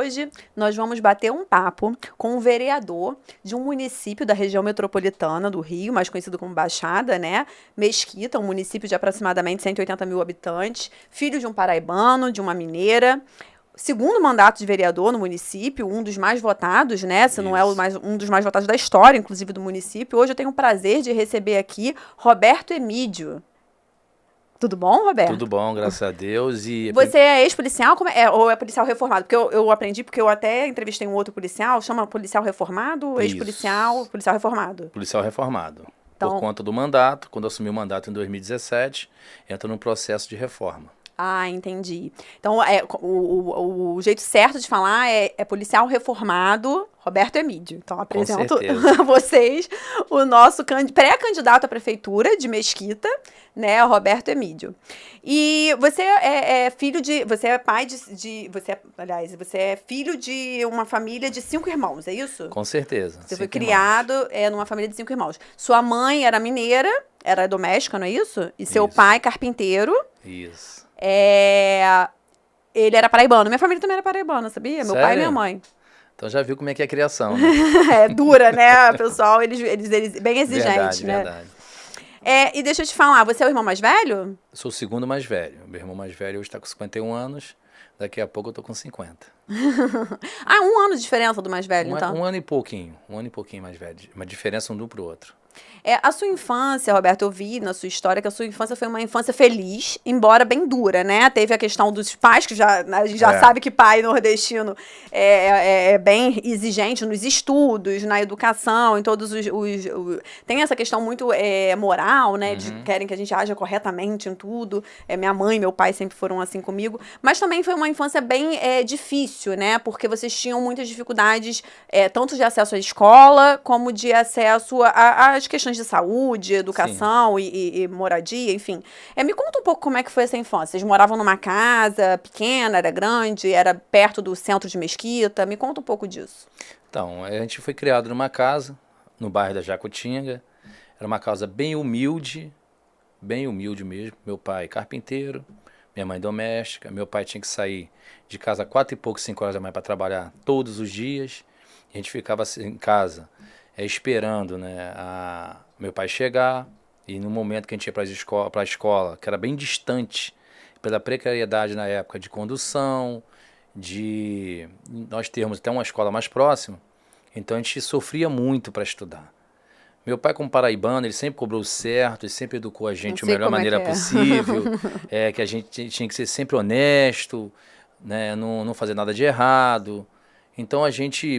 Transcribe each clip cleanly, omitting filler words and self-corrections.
hoje nós vamos bater um papo com um vereador de um município da região metropolitana do Rio, mais conhecido como Baixada, né? Mesquita, um município de aproximadamente 180 mil habitantes, filho de um paraibano, de uma mineira. Segundo mandato de vereador no município, um dos mais votados, né? Se não é um dos mais votados da história, inclusive, do município. Hoje eu tenho o prazer de receber aqui Roberto Emídio. Tudo bom, Roberto? Tudo bom, graças a Deus. E você é ex-policial ou é policial reformado? Porque eu aprendi, porque eu até entrevistei um outro policial, chama policial reformado, ex-policial, policial reformado. Policial reformado. Então, por conta do mandato, quando eu assumi o mandato em 2017, entra num processo de reforma. Ah, entendi. Então, o jeito certo de falar é policial reformado Roberto Emídio. Então, apresento a vocês o nosso pré-candidato à prefeitura de Mesquita, né, Roberto Emídio. E você é filho de... Você é pai você é filho de uma família de 5 irmãos, é isso? Com certeza. Você foi criado numa família de 5 irmãos. Sua mãe era mineira, era doméstica, não é isso? E seu pai, carpinteiro. Isso. Ele era paraibano. Minha família também era paraibana, sabia? Meu pai e minha mãe. Então já viu como é que é a criação, né? É dura, né? Pessoal, eles bem exigentes, né? Verdade. E deixa eu te falar, você é o irmão mais velho? Eu sou o segundo mais velho. Meu irmão mais velho hoje está com 51 anos. Daqui a pouco eu tô com 50. Ah, 1 ano de diferença do mais velho, então? 1 ano e pouquinho. 1 ano e pouquinho mais velho. Uma diferença um pro outro. A sua infância, Roberto, eu vi na sua história que a sua infância foi uma infância feliz, embora bem dura, né? Teve a questão dos pais, que a gente já sabe que pai nordestino é bem exigente nos estudos, na educação, em todos tem essa questão muito moral, né? De querem que a gente haja corretamente em tudo. Minha mãe e meu pai sempre foram assim comigo. Mas também foi uma infância bem difícil, né? Porque vocês tinham muitas dificuldades, tanto de acesso à escola, como de acesso às questões de saúde, educação e moradia, enfim. Me conta um pouco como é que foi essa infância. Vocês moravam numa casa pequena, era grande, era perto do centro de Mesquita? Me conta um pouco disso. Então, a gente foi criado numa casa, no bairro da Jacutinga. Era uma casa bem humilde mesmo. Meu pai carpinteiro, minha mãe doméstica. Meu pai tinha que sair de casa 4 e pouco, 5 horas da manhã para trabalhar todos os dias. A gente ficava em casa esperando, né, meu pai chegar, e no momento que a gente ia para a escola, que era bem distante, pela precariedade na época de condução, de nós termos até uma escola mais próxima, então a gente sofria muito para estudar. Meu pai, como paraibano, ele sempre cobrou certo, ele sempre educou a gente da melhor maneira possível, que a gente tinha que ser sempre honesto, né, não fazer nada de errado. Então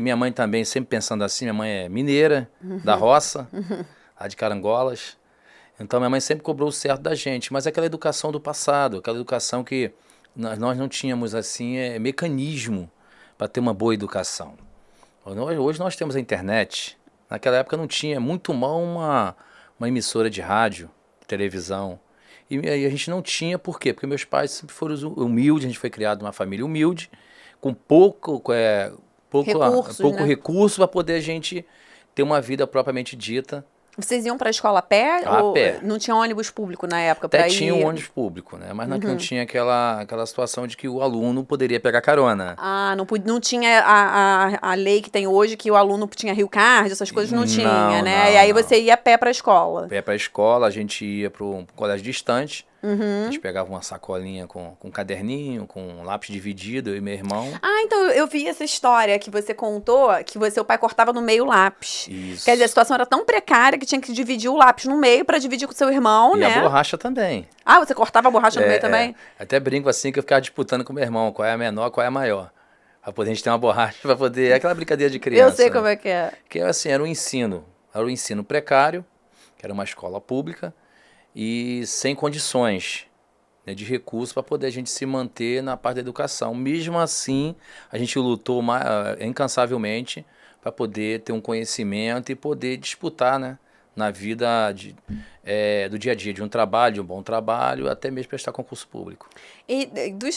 minha mãe também sempre pensando assim, minha mãe é mineira, da roça, lá de Carangolas. Então minha mãe sempre cobrou o certo da gente, mas aquela educação do passado, aquela educação que nós não tínhamos assim, mecanismo para ter uma boa educação. Hoje nós temos a internet, naquela época não tinha, muito mal uma emissora de rádio, televisão. E a gente não tinha, por quê? Porque meus pais sempre foram humildes, a gente foi criado numa família humilde, com pouco recurso para poder a gente ter uma vida propriamente dita. Vocês iam para a escola a pé? A pé. Não tinha ônibus público na época? Até tinha um ônibus público, né? Mas não tinha aquela situação de que o aluno poderia pegar carona. Ah, não tinha a lei que tem hoje, que o aluno tinha Rio Card, essas coisas não tinha, né? E aí você ia a pé para a escola? Pé para a escola, a gente ia para um colégio distante. A gente pegava uma sacolinha com um caderninho, com um lápis dividido, eu e meu irmão. Ah, então eu vi essa história que você contou, que seu pai cortava no meio o lápis. Isso. Quer dizer, a situação era tão precária que tinha que dividir o lápis no meio para dividir com o seu irmão, né? E a borracha também. Ah, você cortava a borracha no meio também? Até brinco assim que eu ficava disputando com meu irmão, qual é a menor, qual é a maior. Pra poder a gente ter uma borracha, pra poder... aquela brincadeira de criança. Eu sei como é que é. Que assim, era o ensino precário, que era uma escola pública, e sem condições, né, de recursos para poder a gente se manter na parte da educação. Mesmo assim, a gente lutou incansavelmente para poder ter um conhecimento e poder disputar, né, na vida do dia a dia, de um trabalho, de um bom trabalho, até mesmo prestar concurso público. E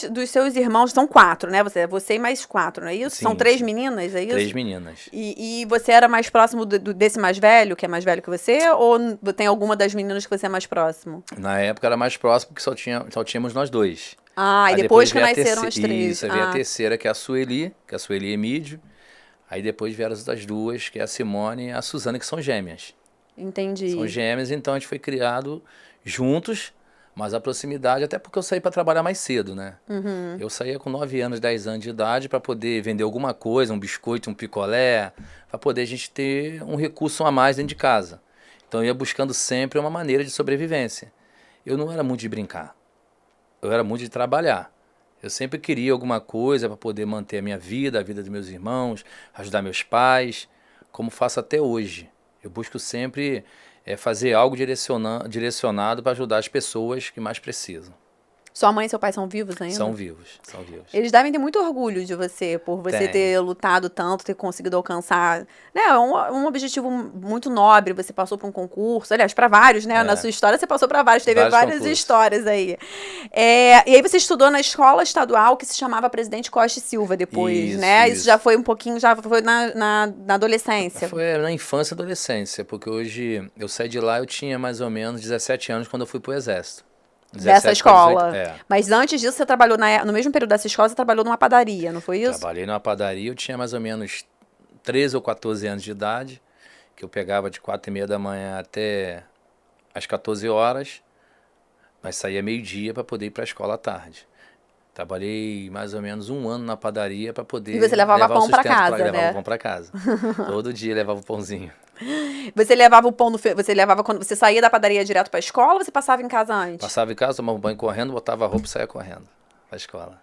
dos seus irmãos, são 4, né? Você e mais 4, não é isso? Sim, são 3 meninas, é isso? 3 meninas. E você era mais próximo desse mais velho, que é mais velho que você? Ou tem alguma das meninas que você é mais próximo? Na época era mais próximo, porque só tínhamos nós dois. Ah, e Aí depois que veio a nasceram as três. Isso, aí veio a terceira, que é a Sueli Emídio. Aí depois vieram as duas, que é a Simone e a Suzana, que são gêmeas. Entendi. São gêmeas, então a gente foi criado juntos, mas a proximidade, até porque eu saí para trabalhar mais cedo, né? Eu saía com 9 anos, 10 anos de idade para poder vender alguma coisa, um biscoito, um picolé, para poder a gente ter um recurso a mais dentro de casa. Então eu ia buscando sempre uma maneira de sobrevivência. Eu não era muito de brincar, eu era muito de trabalhar. Eu sempre queria alguma coisa para poder manter a minha vida, a vida dos meus irmãos, ajudar meus pais, como faço até hoje. Eu busco sempre fazer algo direcionado para ajudar as pessoas que mais precisam. Sua mãe e seu pai são vivos ainda? São vivos, são vivos. Eles devem ter muito orgulho de você, por você ter lutado tanto, ter conseguido alcançar, né, um objetivo muito nobre. Você passou por um concurso, aliás, para vários, né? Na sua história você passou para vários, teve várias histórias aí. E aí você estudou na escola estadual que se chamava Presidente Costa e Silva depois, né? Isso já foi um pouquinho, já foi na adolescência. Foi na infância e adolescência, porque hoje eu saí de lá, eu tinha mais ou menos 17 anos quando eu fui pro Exército. Dessa escola. Mas antes disso, você trabalhou, no mesmo período dessa escola, você trabalhou numa padaria, não foi isso? Trabalhei numa padaria, eu tinha mais ou menos 13 ou 14 anos de idade, que eu pegava de 4h30 da manhã até às 14 horas, mas saía meio-dia para poder ir para a escola à tarde. Trabalhei mais ou menos 1 ano na padaria para poder E você levava pão para casa, né? Levava pão para casa. Todo dia levava o pãozinho. Você levava o pão você levava quando você saía da padaria direto para a escola ou você passava em casa antes? Passava em casa, tomava um banho correndo, botava a roupa e saía correndo para a escola.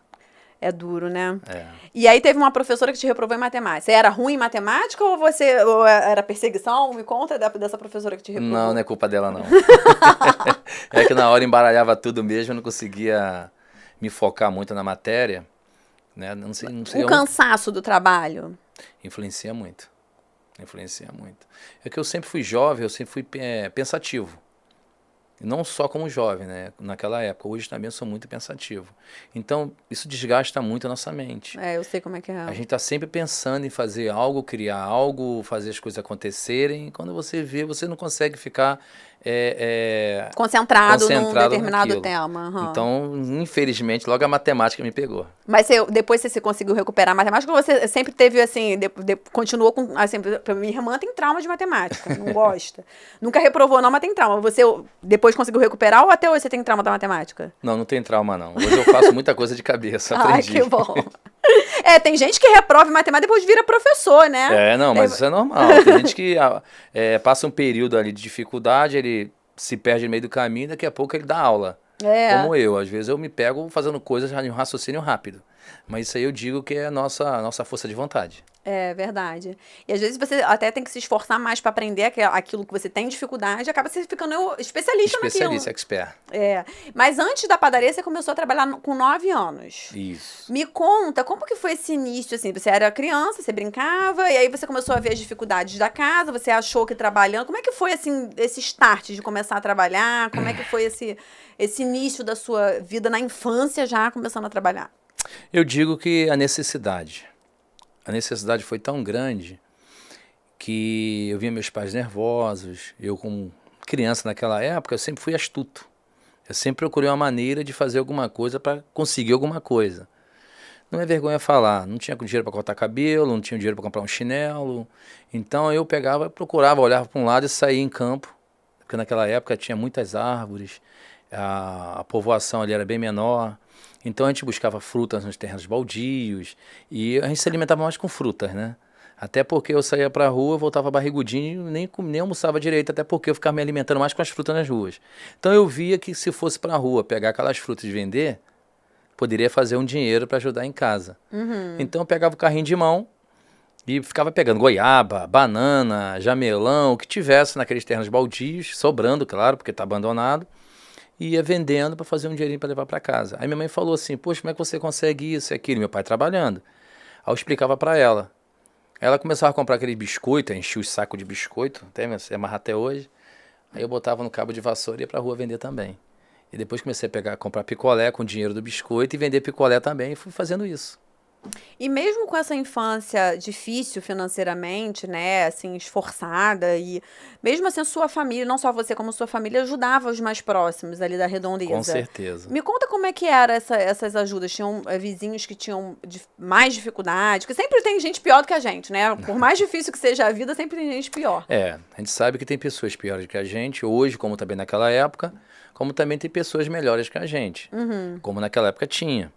É duro, né? É. E aí teve uma professora que te reprovou em matemática. Você era ruim em matemática ou era perseguição? Me conta dessa professora que te reprovou. Não, não é culpa dela, não. É que na hora embaralhava tudo mesmo, eu não conseguia me focar muito na matéria. Né? Não sei o cansaço do trabalho? Influencia muito. Influencia muito. É que eu sempre fui jovem, eu sempre fui pensativo. Não só como jovem, né? Naquela época. Hoje também eu sou muito pensativo. Então, isso desgasta muito a nossa mente. Eu sei como é que é. A gente está sempre pensando em fazer algo, criar algo, fazer as coisas acontecerem. Quando você vê, você não consegue ficar concentrado num determinado naquilo. Tema. Então, infelizmente, logo a matemática me pegou. Mas depois você conseguiu recuperar a matemática ou você sempre teve, assim, continuou com... Assim, minha irmã tem trauma de matemática, não gosta. Nunca reprovou não, mas tem trauma. Você depois conseguiu recuperar ou até hoje você tem trauma da matemática? Não tem trauma não. Hoje eu faço muita coisa de cabeça, aprendi. Ai, que bom. Tem gente que reprova em matemática e depois vira professor, né? Não, mas isso é normal. Tem gente que passa um período ali de dificuldade, ele se perde no meio do caminho, daqui a pouco ele dá aula. Como eu. Às vezes eu me pego fazendo coisas de um raciocínio rápido. Mas isso aí eu digo que é a nossa força de vontade. É verdade. E às vezes você até tem que se esforçar mais para aprender aquilo que você tem dificuldade e acaba você ficando especialista naquilo. Especialista, expert. Mas antes da padaria você começou a trabalhar com 9 anos. Isso. Me conta, como que foi esse início, assim? Você era criança, você brincava, e aí você começou a ver as dificuldades da casa, você achou que trabalhando... Como é que foi, assim, esse start de começar a trabalhar? Como é que foi esse início da sua vida na infância já começando a trabalhar? Eu digo que a necessidade foi tão grande que eu via meus pais nervosos. Eu, como criança naquela época, eu sempre fui astuto. Eu sempre procurei uma maneira de fazer alguma coisa para conseguir alguma coisa. Não é vergonha falar, não tinha dinheiro para cortar cabelo, não tinha dinheiro para comprar um chinelo. Então eu procurava, olhava para um lado e saía em campo, porque naquela época tinha muitas árvores, a povoação ali era bem menor. Então a gente buscava frutas nos terrenos baldios e a gente se alimentava mais com frutas, né? Até porque eu saía pra rua, voltava barrigudinho e nem almoçava direito, até porque eu ficava me alimentando mais com as frutas nas ruas. Então eu via que se fosse pra rua pegar aquelas frutas e vender, poderia fazer um dinheiro para ajudar em casa. Então eu pegava o carrinho de mão e ficava pegando goiaba, banana, jamelão, o que tivesse naqueles terrenos baldios, sobrando, claro, porque tá abandonado. E ia vendendo para fazer um dinheirinho para levar para casa. Aí minha mãe falou assim, poxa, como é que você consegue isso e aquilo? Meu pai trabalhando. Aí eu explicava para ela. Aí ela começava a comprar aquele biscoito, enchia os sacos de biscoito, até amarrar até hoje. Aí eu botava no cabo de vassoura e ia para a rua vender também. E depois comecei a comprar picolé com o dinheiro do biscoito e vender picolé também e fui fazendo isso. E mesmo com essa infância difícil financeiramente, né, assim, esforçada, e mesmo assim a sua família, não só você como sua família, ajudava os mais próximos ali da Com redondeza. certeza. Me conta como é que era essas ajudas. Tinham vizinhos que tinham mais dificuldade, porque sempre tem gente pior do que a gente, né? Por mais difícil que seja a vida, sempre tem gente pior. A gente sabe que tem pessoas piores que a gente, hoje, como também naquela época, como também tem pessoas melhores que a gente, como naquela época tinha.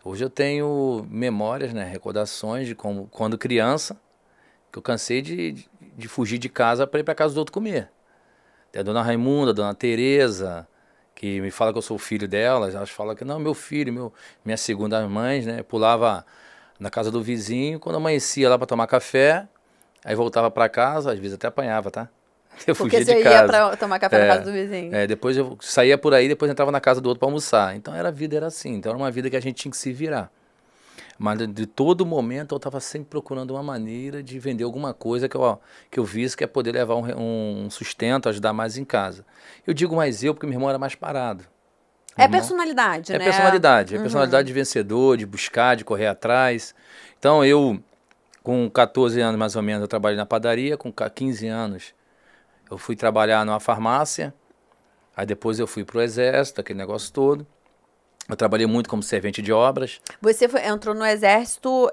Hoje eu tenho memórias, né, recordações de como, quando criança, que eu cansei de fugir de casa para ir para casa do outro comer. Tem a dona Raimunda, a dona Tereza, que me fala que eu sou o filho delas, elas falam que não, meu filho, minha segunda mãe, né, pulava na casa do vizinho, quando amanhecia lá para tomar café, aí voltava para casa, às vezes até apanhava, tá? Eu Porque fugia de você ia casa. pra tomar café na casa do vizinho. Depois eu saía por aí, depois entrava na casa do outro para almoçar. Então a vida era assim, então era uma vida que a gente tinha que se virar. Mas de todo momento eu estava sempre procurando uma maneira de vender alguma coisa que eu visse que é poder levar um sustento, ajudar mais em casa. Eu digo mais eu porque meu irmão era mais parado. É personalidade, né? É personalidade, é personalidade de vencedor, de buscar, de correr atrás. Então eu, com 14 anos mais ou menos, eu trabalhei na padaria, com 15 anos eu fui trabalhar numa farmácia, aí depois eu fui pro exército, aquele negócio todo. Eu trabalhei muito como servente de obras. Você entrou no exército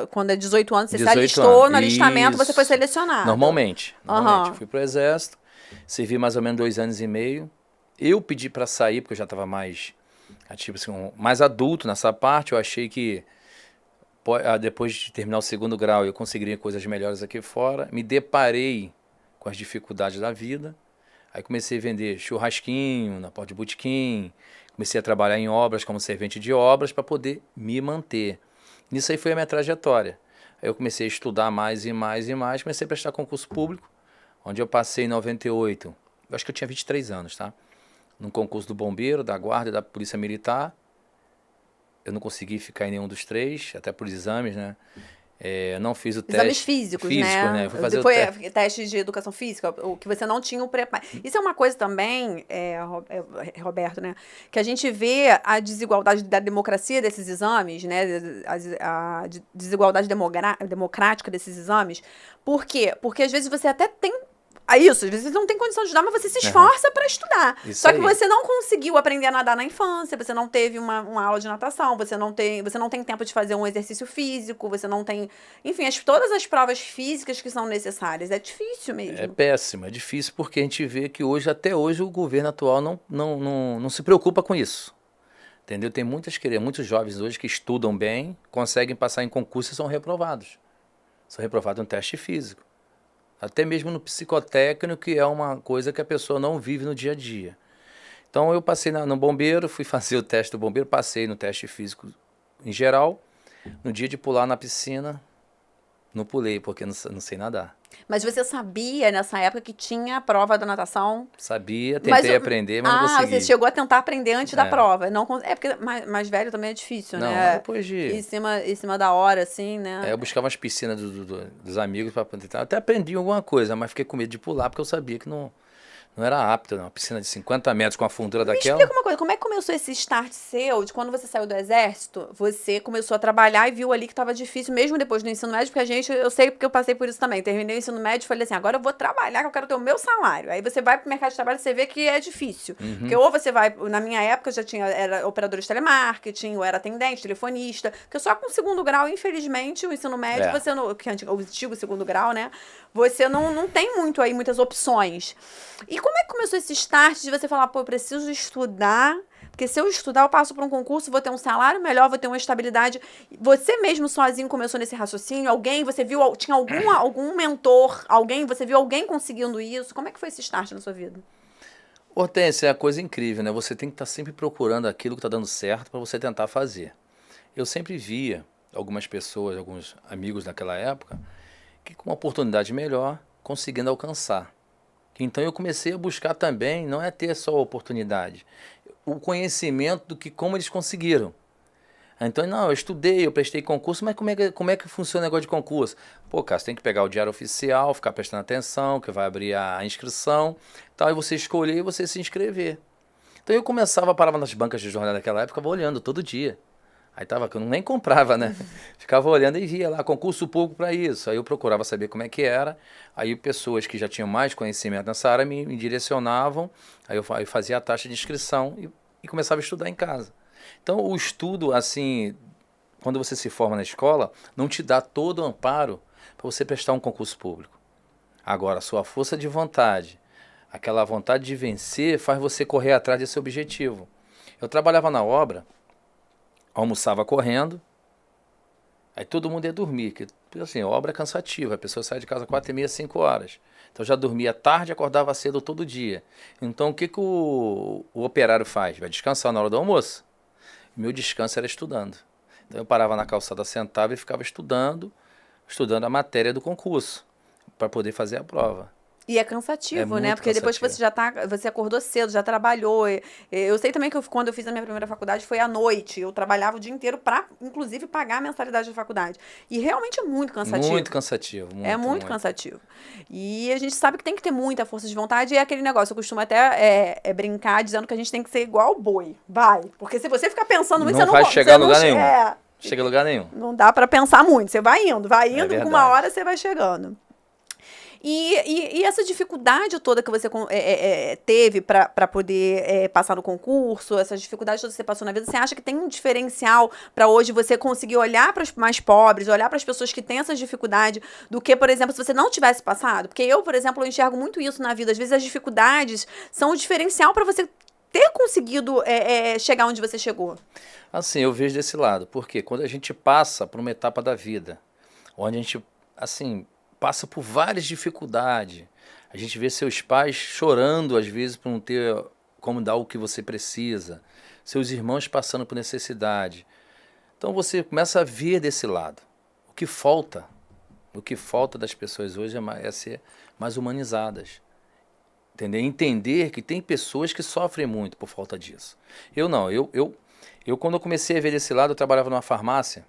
quando é 18 anos, você se 18 alistou anos. no alistamento, você foi Isso. selecionado. Normalmente. Aham. Eu fui pro exército, servi mais ou menos 2 anos e meio. Eu pedi para sair, porque eu já estava mais, tipo assim, mais adulto nessa parte. Eu achei que depois de terminar o 2º grau eu conseguiria coisas melhores aqui fora. Me deparei com as dificuldades da vida. Aí comecei a vender churrasquinho na porta de botequim. Comecei a trabalhar em obras como servente de obras para poder me manter. Nisso aí foi a minha trajetória. Aí eu comecei a estudar mais e mais e mais. Comecei a prestar concurso público, onde eu passei em 98. Eu acho que eu tinha 23 anos, tá? Num concurso do bombeiro, da guarda e da polícia militar. Eu não consegui ficar em nenhum dos 3, até por exames, né? Não fiz o teste. Exames físicos, né? Fui fazer Foi teste de educação física, o que você não tinha o preparo. Isso é uma coisa também, Roberto, né? Que a gente vê a desigualdade da democracia desses exames, né? A desigualdade democrática desses exames. Por quê? Porque às vezes você até tem isso, às vezes você não tem condição de estudar, mas você se esforça para estudar. Isso Só que aí. você não conseguiu aprender a nadar na infância, você não teve uma aula de natação, você não tem tempo de fazer um exercício físico, você não tem... Enfim, todas as provas físicas que são necessárias. É difícil mesmo. É péssimo, é difícil porque a gente vê que hoje, até hoje, o governo atual não se preocupa com isso. Entendeu? Tem muitos jovens hoje que estudam bem, conseguem passar em concurso e são reprovados. São reprovados no teste físico. Até mesmo no psicotécnico, que é uma coisa que a pessoa não vive no dia a dia. Então eu passei no bombeiro, fui fazer o teste do bombeiro, passei no teste físico em geral. No dia de pular na piscina, não pulei, porque não sei nadar. Mas você sabia, nessa época, que tinha a prova da natação? Sabia, tentei aprender, mas não consegui. Você chegou a tentar aprender antes da prova. Não, porque mais velho também é difícil, não, né? Depois de... Em cima da hora, assim, né? Eu buscava umas piscinas dos amigos para tentar. Até aprendi alguma coisa, mas fiquei com medo de pular, porque eu sabia que não era apto, não. Uma piscina de 50 metros com a fundura daquela. Me explica uma coisa, como é que começou esse start seu, de quando você saiu do exército, você começou a trabalhar e viu ali que estava difícil, mesmo depois do ensino médio, porque eu sei porque eu passei por isso também, terminei o ensino médio e falei assim, agora eu vou trabalhar, que eu quero ter o meu salário. Aí você vai pro mercado de trabalho e você vê que é difícil. Porque ou você vai, na minha época era operador de telemarketing, ou era atendente, telefonista, porque só com 2º grau, infelizmente, o ensino médio, você não, que é o antigo 2º grau, né, você não tem muitas opções. E como é que começou esse start de você falar, pô, eu preciso estudar, porque se eu estudar, eu passo para um concurso, vou ter um salário melhor, vou ter uma estabilidade. Você mesmo sozinho começou nesse raciocínio? Você viu, tinha algum mentor, você viu alguém conseguindo isso? Como é que foi esse start na sua vida? Hortência, é uma coisa incrível, né? Você tem que estar sempre procurando aquilo que está dando certo para você tentar fazer. Eu sempre via algumas pessoas, alguns amigos naquela época, que com uma oportunidade melhor, conseguindo alcançar. Então eu comecei a buscar também, não é ter só a oportunidade, o conhecimento do que como eles conseguiram. Então, eu estudei, eu prestei concurso, mas como é que funciona o negócio de concurso? Pô, cara, você tem que pegar o diário oficial, ficar prestando atenção, que vai abrir a inscrição, tal, e você escolher e você se inscrever. Então eu parava nas bancas de jornal daquela época, vou olhando todo dia. Aí tava, que eu nem comprava, né? Ficava olhando e via lá, concurso público para isso. Aí eu procurava saber como é que era. Aí pessoas que já tinham mais conhecimento nessa área me direcionavam. Aí eu fazia a taxa de inscrição e começava a estudar em casa. Então o estudo, assim, quando você se forma na escola, não te dá todo o amparo para você prestar um concurso público. Agora, a sua força de vontade, aquela vontade de vencer, faz você correr atrás desse objetivo. Eu trabalhava na obra, almoçava correndo, aí todo mundo ia dormir, porque assim, a obra é cansativa, a pessoa sai de casa 4h30, 5 horas. Então eu já dormia tarde e acordava cedo todo dia. Então o que o operário faz? Vai descansar na hora do almoço. Meu descanso era estudando. Então eu parava na calçada, sentava e ficava estudando a matéria do concurso, para poder fazer a prova. E é cansativo, né? Porque depois que você acordou cedo, já trabalhou. Eu sei também que quando eu fiz a minha primeira faculdade foi à noite. Eu trabalhava o dia inteiro para, inclusive, pagar a mensalidade da faculdade. E realmente é muito cansativo. Muito cansativo. Muito cansativo. E a gente sabe que tem que ter muita força de vontade. E é aquele negócio, eu costumo até brincar dizendo que a gente tem que ser igual o boi. Vai. Porque se você ficar pensando muito, você não vai chegar a lugar nenhum. Chega a lugar nenhum. Não dá para pensar muito. Você vai indo, uma hora você vai chegando. E essa dificuldade toda que você teve para poder passar no concurso, essas dificuldades todas que você passou na vida, você acha que tem um diferencial para hoje você conseguir olhar para os mais pobres, olhar para as pessoas que têm essas dificuldades, do que, por exemplo, se você não tivesse passado? Porque eu, por exemplo, eu enxergo muito isso na vida. Às vezes as dificuldades são o diferencial para você ter conseguido chegar onde você chegou. Assim, eu vejo desse lado, porque quando a gente passa por uma etapa da vida, onde a gente, assim, passa por várias dificuldades. A gente vê seus pais chorando, às vezes, por não ter como dar o que você precisa. Seus irmãos passando por necessidade. Então você começa a ver desse lado. O que falta das pessoas hoje é ser mais humanizadas. Entender? Entender que tem pessoas que sofrem muito por falta disso. Eu não. Eu quando eu comecei a ver desse lado, eu trabalhava numa farmácia.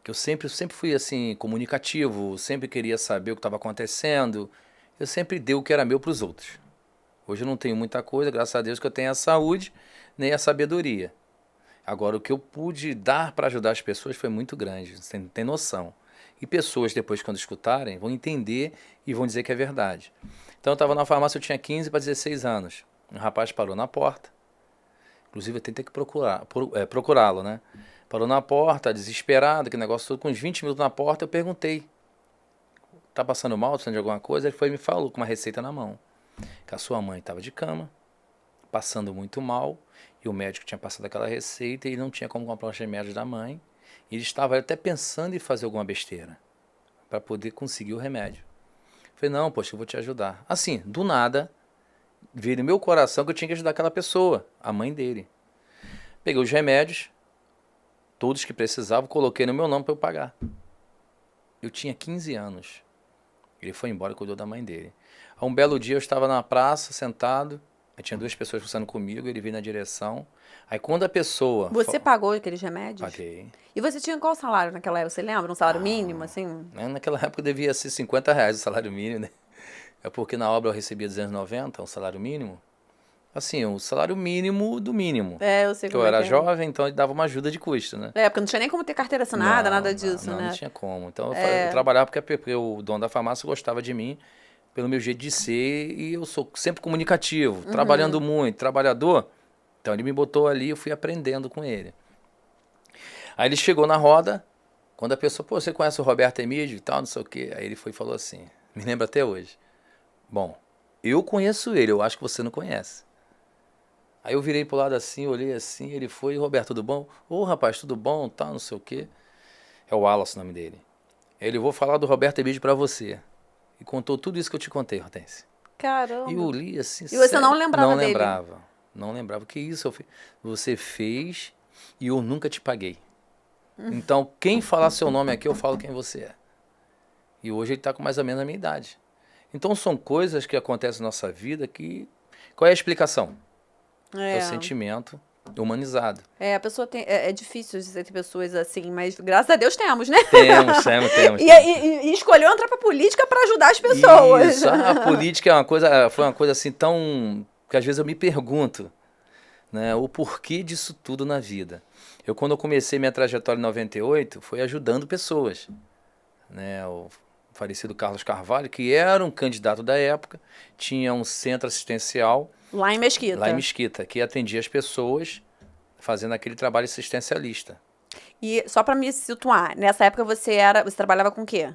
Que eu sempre fui assim, comunicativo, sempre queria saber o que estava acontecendo. Eu sempre dei o que era meu para os outros. Hoje eu não tenho muita coisa, graças a Deus que eu tenho a saúde, nem a sabedoria. Agora, o que eu pude dar para ajudar as pessoas foi muito grande, você não tem noção. E pessoas, depois, quando escutarem, vão entender e vão dizer que é verdade. Então, eu estava na farmácia, eu tinha 15 para 16 anos. Um rapaz parou na porta. Inclusive, eu tentei que procurá-lo, né? Parou na porta, desesperado, que negócio todo, com uns 20 minutos na porta, eu perguntei, tá passando mal, precisando de alguma coisa? Ele foi e me falou, com uma receita na mão, que a sua mãe estava de cama, passando muito mal, e o médico tinha passado aquela receita, e ele não tinha como comprar os remédios da mãe, e ele estava até pensando em fazer alguma besteira, para poder conseguir o remédio. Eu falei, não, poxa, eu vou te ajudar. Assim, do nada, veio no meu coração que eu tinha que ajudar aquela pessoa, a mãe dele. Peguei os remédios, todos que precisavam, coloquei no meu nome para eu pagar. Eu tinha 15 anos. Ele foi embora e cuidou da mãe dele. Um belo dia eu estava na praça, sentado, aí tinha 2 pessoas conversando comigo, ele veio na direção. Aí quando a pessoa... Você pagou aqueles remédios? Paguei. E você tinha qual salário naquela época? Você lembra? Um salário mínimo, assim? Naquela época devia ser R$50 o salário mínimo, né? É porque na obra eu recebia 290, um salário mínimo. Assim, o salário mínimo do mínimo. Eu sei como eu era jovem, então ele dava uma ajuda de custo, né? Porque não tinha nem como ter carteira assinada, nada disso, né? Não tinha como. Então eu trabalhava porque o dono da farmácia gostava de mim, pelo meu jeito de ser, e eu sou sempre comunicativo, trabalhando muito, trabalhador. Então ele me botou ali, eu fui aprendendo com ele. Aí ele chegou na roda, quando a pessoa, pô, você conhece o Roberto Emídio e tal, não sei o quê. Aí ele foi e falou assim, me lembra até hoje. Bom, eu conheço ele, eu acho que você não conhece. Aí eu virei pro lado assim, olhei assim, ele foi, Roberto, tudo bom? Ô, rapaz, tudo bom, tal, não sei o quê. É o Wallace o nome dele. Ele, vou falar do Roberto Emídio pra você. E contou tudo isso que eu te contei, Hortência. Caramba. E eu li assim, e você não lembrava dele? Não lembrava. O que isso você fez e eu nunca te paguei. Então, quem falar seu nome aqui, eu falo quem você é. E hoje ele tá com mais ou menos a minha idade. Então, são coisas que acontecem na nossa vida que... Qual é a explicação? É o sentimento humanizado. A pessoa tem... É difícil de ter pessoas assim, mas graças a Deus temos, né? Temos. E escolheu entrar pra política para ajudar as pessoas. Isso, a política foi uma coisa assim tão... que às vezes eu me pergunto, né, o porquê disso tudo na vida. Quando eu comecei minha trajetória em 98, foi ajudando pessoas, né, o falecido Carlos Carvalho, que era um candidato da época, tinha um centro assistencial Lá em Mesquita. Que atendia as pessoas fazendo aquele trabalho assistencialista. E só para me situar, nessa época você trabalhava com o quê?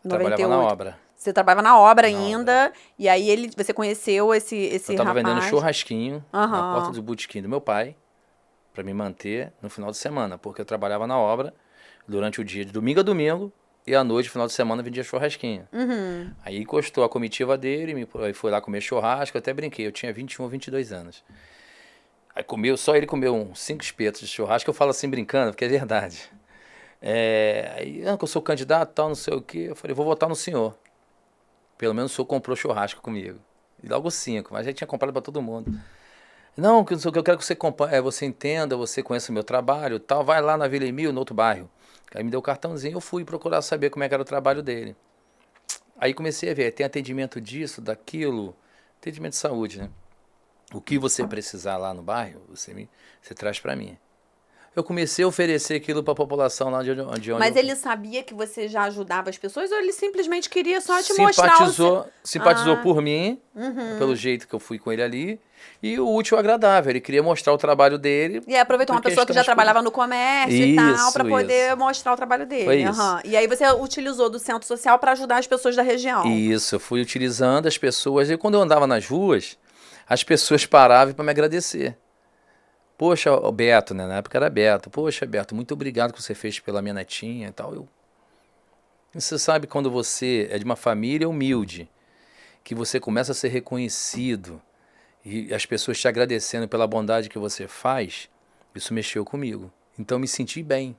Trabalhava na obra. Você trabalhava na obra ainda, e aí você conheceu esse Eu tava rapaz. vendendo churrasquinho na porta do botequim do meu pai, para me manter no final de semana, porque eu trabalhava na obra durante o dia, de domingo a domingo, e à noite, final de semana, eu vendia churrasquinho. Aí encostou a comitiva dele, foi lá comer churrasco, eu até brinquei, eu tinha 21 ou 22 anos. Aí só ele comeu uns 5 espetos de churrasco, eu falo assim brincando, porque é verdade. Aí, que eu sou candidato, tal, não sei o quê, eu falei, vou votar no senhor. Pelo menos o senhor comprou churrasco comigo. E logo 5, mas já tinha comprado para todo mundo. Não, que eu quero que você você entenda, você conheça o meu trabalho, tal, vai lá na Vila Emílio, no outro bairro. Aí me deu o cartãozinho, eu fui procurar saber como é que era o trabalho dele. Aí comecei a ver, tem atendimento disso, daquilo, atendimento de saúde, né? O que você precisar lá no bairro, você traz para mim. Eu comecei a oferecer aquilo para a população lá onde Mas ele sabia que você já ajudava as pessoas ou ele simplesmente queria só te mostrar Simpatizou por mim, pelo jeito que eu fui com ele ali, e o útil agradável. Ele queria mostrar o trabalho dele. E aproveitou uma pessoa que já trabalhava no comércio e tal, para poder mostrar o trabalho dele. Foi isso. E aí você utilizou do centro social para ajudar as pessoas da região. Isso, eu fui utilizando as pessoas. E quando eu andava nas ruas, as pessoas paravam para me agradecer. Poxa, o Beto, né? Na época era Beto. Poxa, Beto, muito obrigado que você fez pela minha netinha e tal. Você sabe quando você é de uma família humilde, que você começa a ser reconhecido e as pessoas te agradecendo pela bondade que você faz, isso mexeu comigo. Então eu me senti bem.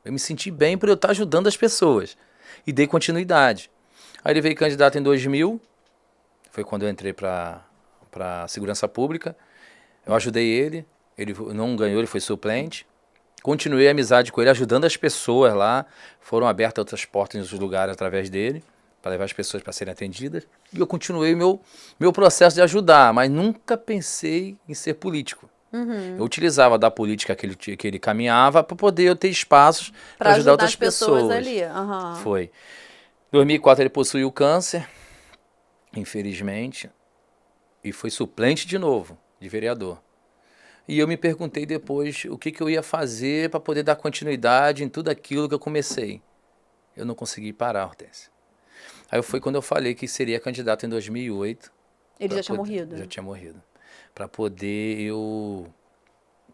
Eu me senti bem por eu estar ajudando as pessoas. E dei continuidade. Aí ele veio candidato em 2000, foi quando eu entrei para a segurança pública. Eu ajudei ele. Ele não ganhou, ele foi suplente. Continuei a amizade com ele, ajudando as pessoas lá. Foram abertas outras portas em outros lugares através dele, para levar as pessoas para serem atendidas. E eu continuei meu processo de ajudar, mas nunca pensei em ser político. Eu utilizava da política que ele caminhava para poder eu ter espaços para ajudar outras pessoas. Ali. Foi. Em 2004 ele possuiu câncer, infelizmente, e foi suplente de novo, de vereador. E eu me perguntei depois o que eu ia fazer para poder dar continuidade em tudo aquilo que eu comecei. Eu não consegui parar, Hortência. Aí foi quando eu falei que seria candidato em 2008. Ele já tinha morrido? Já tinha morrido. Para poder eu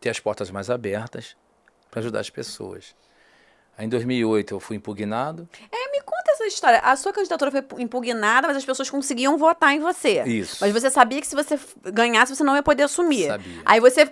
ter as portas mais abertas para ajudar as pessoas. Aí em 2008 eu fui impugnado. Me conta essa história. A sua candidatura foi impugnada, mas as pessoas conseguiam votar em você. Isso. Mas você sabia que se você ganhasse, você não ia poder assumir. Sabia. Aí você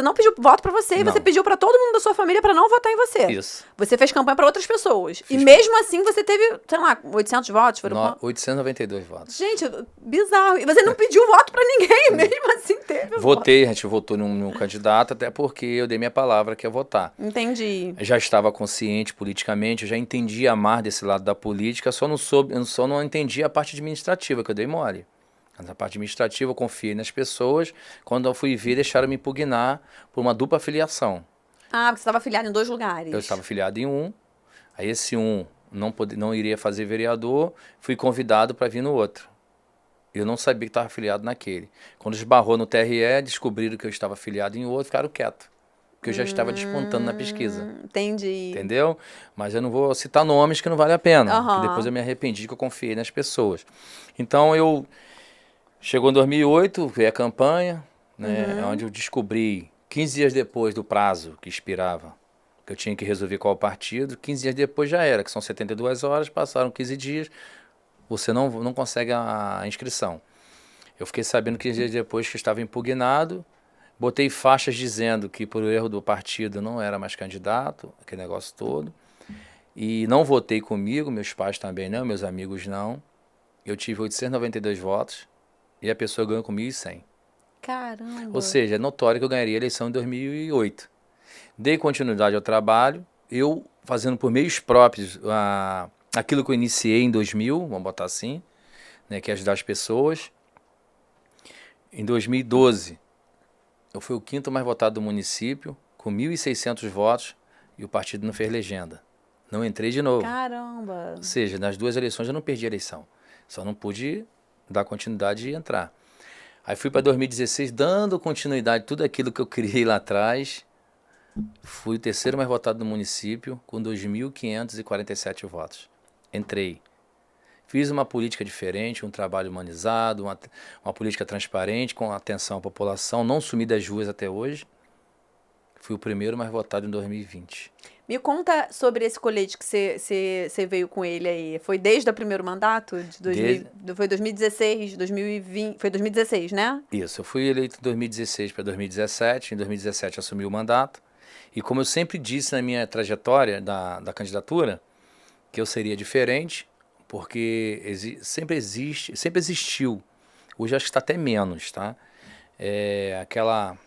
não pediu voto pra você, e você pediu pra todo mundo da sua família pra não votar em você. Isso. Você fez campanha pra outras pessoas. E mesmo assim você teve, sei lá, 800 votos? 892 votos. Gente, bizarro. E você não pediu voto pra ninguém, mesmo assim teve. Votei, a gente votou num candidato, até porque eu dei minha palavra que ia votar. Entendi. Eu já estava consciente politicamente, eu já entendia mais desse lado da política, eu só não entendia a parte administrativa, que eu dei mole. Mas a parte administrativa eu confiei nas pessoas, quando eu fui ver, deixaram me impugnar por uma dupla filiação. Ah, porque você estava afiliado em 2 lugares. Eu estava afiliado em um, aí esse não iria fazer vereador, fui convidado para vir no outro. Eu não sabia que estava afiliado naquele. Quando esbarrou no TRE, descobriram que eu estava afiliado em outro, ficaram quietos. Porque eu já estava despontando na pesquisa. Entendi. Entendeu? Mas eu não vou citar nomes que não vale a pena. Porque depois eu me arrependi que eu confiei nas pessoas. Então chegou em 2008, veio a campanha, né, onde eu descobri, 15 dias depois do prazo que expirava, que eu tinha que resolver qual partido, 15 dias depois já era, que são 72 horas, passaram 15 dias, você não consegue a inscrição. Eu fiquei sabendo 15 dias depois que estava impugnado, botei faixas dizendo que por erro do partido não era mais candidato, aquele negócio todo, e não votei comigo, meus pais também não, meus amigos não. Eu tive 892 votos e a pessoa ganhou com 1.100. Caramba! Ou seja, é notório que eu ganharia a eleição em 2008. Dei continuidade ao trabalho, eu fazendo por meios próprios aquilo que eu iniciei em 2000, vamos botar assim, né, que é ajudar as pessoas. Em 2012, eu fui o 5º mais votado do município, com 1.600 votos, e o partido não fez legenda. Não entrei de novo. Caramba! Ou seja, nas 2 eleições eu não perdi a eleição. Só não pude dar continuidade e entrar. Aí fui para 2016, dando continuidade a tudo aquilo que eu criei lá atrás. Fui o 3º mais votado do município, com 2.547 votos. Entrei. Fiz uma política diferente, um trabalho humanizado, uma política transparente, com atenção à população. Não sumi das ruas até hoje. Fui o 1º mais votado em 2020. Me conta sobre esse colete que você veio com ele aí. Foi desde o primeiro mandato? Foi 2016, 2020. Foi 2016, né? Isso, eu fui eleito em 2016 para 2017. Em 2017 assumi o mandato. E como eu sempre disse na minha trajetória da candidatura, que eu seria diferente, porque sempre existiu. Hoje acho que está até menos, tá? Aquela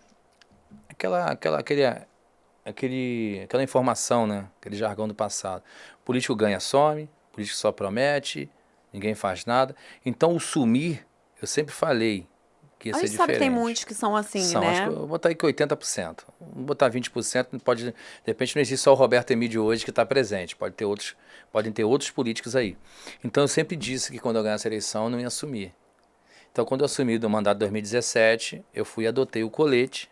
informação, né? Aquele jargão do passado. O político ganha, some, o político só promete, ninguém faz nada. Então o sumir, eu sempre falei que ia ser diferente. A gente sabe que tem muitos que são assim, né? né? Acho que eu vou botar aí que 80%. Vou botar 20%, pode, de repente não existe só o Roberto Emídio hoje que está presente, podem ter outros políticos aí. Então eu sempre disse que quando eu ganhasse a eleição eu não ia assumir. Então quando eu assumi do mandato de 2017, eu fui e adotei o colete,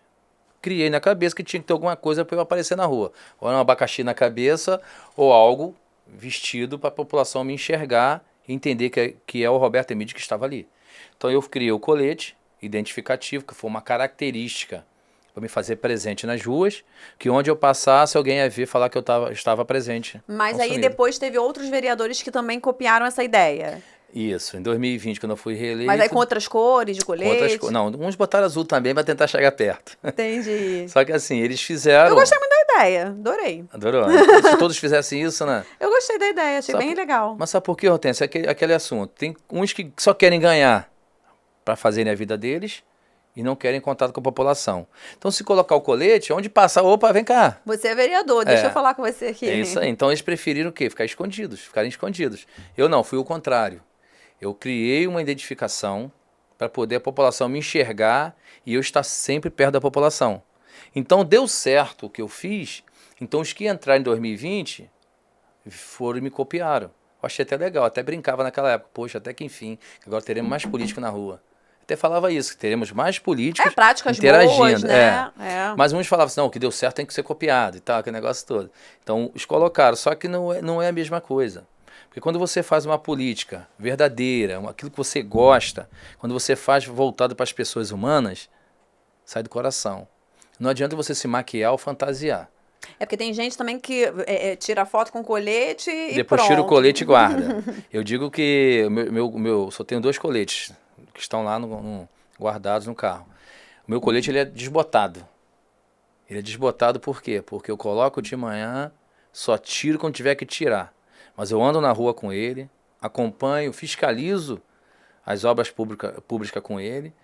criei na cabeça que tinha que ter alguma coisa para eu aparecer na rua. Ou um abacaxi na cabeça, ou algo vestido para a população me enxergar e entender que é o Roberto Emídio que estava ali. Então eu criei o colete identificativo, que foi uma característica para me fazer presente nas ruas, que onde eu passasse alguém ia ver falar que eu estava presente. Mas aí depois teve outros vereadores que também copiaram essa ideia. Isso, em 2020, quando eu fui reeleito... Mas aí com outras cores de colete? Não, uns botaram azul também para tentar chegar perto. Entendi. Só que assim, eles fizeram... Eu gostei muito da ideia, adorei. Adorou? Se todos fizessem isso, né? Eu gostei da ideia, achei bem legal. Mas sabe por quê, Hortência? Aquele assunto. Tem uns que só querem ganhar para fazerem a vida deles e não querem contato com a população. Então, se colocar o colete, onde passar, opa, vem cá. Você é vereador, deixa eu falar com você aqui. É isso aí. Então, eles preferiram o quê? Ficarem escondidos. Eu não, fui o contrário. Eu criei uma identificação para poder a população me enxergar e eu estar sempre perto da população. Então, deu certo o que eu fiz. Então, os que entraram em 2020 foram e me copiaram. Eu achei até legal, até brincava naquela época. Poxa, até que enfim, agora teremos mais político na rua. Até falava isso, que teremos mais políticos interagindo. Boas, né? Mas uns falavam assim, não, o que deu certo tem que ser copiado e tal, aquele negócio todo. Então, os colocaram, só que não é a mesma coisa. Porque quando você faz uma política verdadeira, aquilo que você gosta, quando você faz voltado para as pessoas humanas, sai do coração. Não adianta você se maquiar ou fantasiar. É porque tem gente também que tira foto com colete e depois pronto. Tira o colete e guarda. Eu digo que só tenho 2 coletes que estão lá guardados no carro. O meu colete ele é desbotado. Ele é desbotado por quê? Porque eu coloco de manhã, só tiro quando tiver que tirar. Mas eu ando na rua com ele, acompanho, fiscalizo as obras públicas com ele.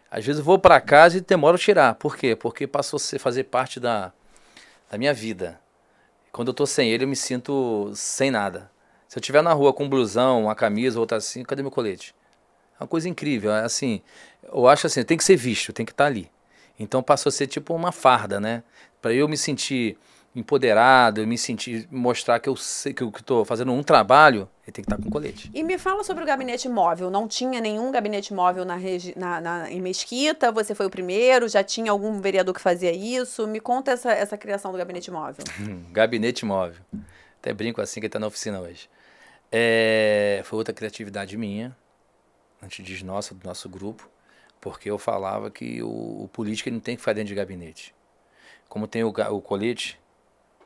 Às vezes eu vou para casa e demoro a tirar. Por quê? Porque passou a fazer parte da minha vida. Quando eu tô sem ele, eu me sinto sem nada. Se eu estiver na rua com um blusão, uma camisa, outra assim, cadê meu colete? É uma coisa incrível. Assim, eu acho assim, tem que ser visto, tem que estar ali. Então passou a ser tipo uma farda, né? Para eu me sentir empoderado, eu me sentir, mostrar que eu sei que eu estou fazendo um trabalho, eu tenho que estar com colete. E me fala sobre o gabinete móvel. Não tinha nenhum gabinete móvel em Mesquita? Você foi o primeiro? Já tinha algum vereador que fazia isso? Me conta essa criação do gabinete móvel. Gabinete móvel. Até brinco assim que está na oficina hoje. Foi outra criatividade minha, antes de do nosso grupo, porque eu falava que o político ele não tem que ficar dentro de gabinete. Como tem o colete,